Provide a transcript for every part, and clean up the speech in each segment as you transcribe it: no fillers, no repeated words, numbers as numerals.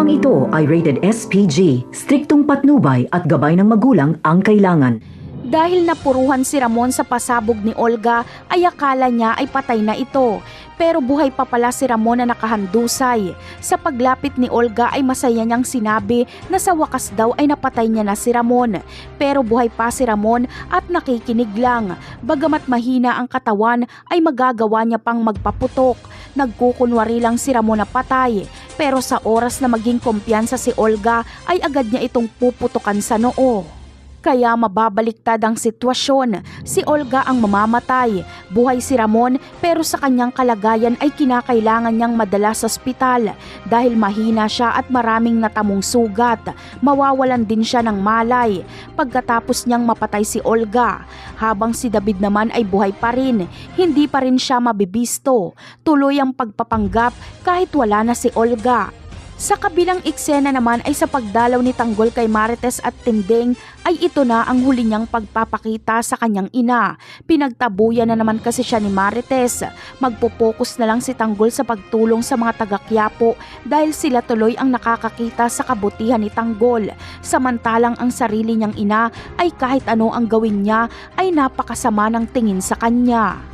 Programang ito ay rated SPG, striktong patnubay at gabay ng magulang ang kailangan. Dahil napuruhan si Ramon sa pasabog ni Olga ay akala niya ay patay na ito. Pero buhay pa pala si Ramon na nakahandusay. Sa paglapit ni Olga ay masaya niyang sinabi na sa wakas daw ay napatay niya na si Ramon. Pero buhay pa si Ramon at nakikinig lang. Bagamat mahina ang katawan ay magagawa niya pang magpaputok. Nagkukunwari lang si Ramon na patay. Pero sa oras na maging kumpiyansa si Olga ay agad niya itong puputukan sa noo. Kaya mababaliktad ang sitwasyon. Si Olga ang mamamatay. Buhay si Ramon pero sa kanyang kalagayan ay kinakailangan niyang madala sa ospital. Dahil mahina siya at maraming natamong sugat. Mawawalan din siya ng malay pagkatapos niyang mapatay si Olga. Habang si David naman ay buhay pa rin. Hindi pa rin siya mabibisto. Tuloy ang pagpapanggap kahit wala na si Olga. Sa kabilang eksena naman ay sa pagdalaw ni Tanggol kay Marites at Tinding ay ito na ang huli niyang pagpapakita sa kanyang ina. Pinagtabuyan na naman kasi siya ni Marites. Magpo-focus na lang si Tanggol sa pagtulong sa mga taga-Quiapo dahil sila tuloy ang nakakakita sa kabutihan ni Tanggol. Samantalang ang sarili niyang ina ay kahit ano ang gawin niya ay napakasama ng tingin sa kanya.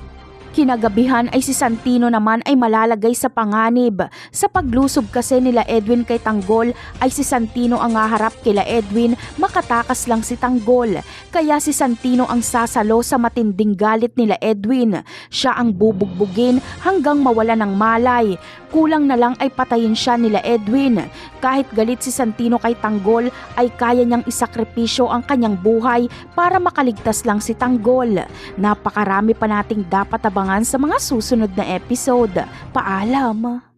Kinagabihan ay si Santino naman ay malalagay sa panganib. Sa paglusob kasi nila Edwin kay Tanggol ay si Santino ang haharap kila Edwin, makatakas lang si Tanggol. Kaya si Santino ang sasalo sa matinding galit nila Edwin. Siya ang bubugbugin hanggang mawala ng malay. Kulang na lang ay patayin siya nila Edwin. Kahit galit si Santino kay Tanggol ay kaya niyang isakripisyo ang kanyang buhay para makaligtas lang si Tanggol. Napakarami pa nating dapat abangan sa mga susunod na episode. Paalam!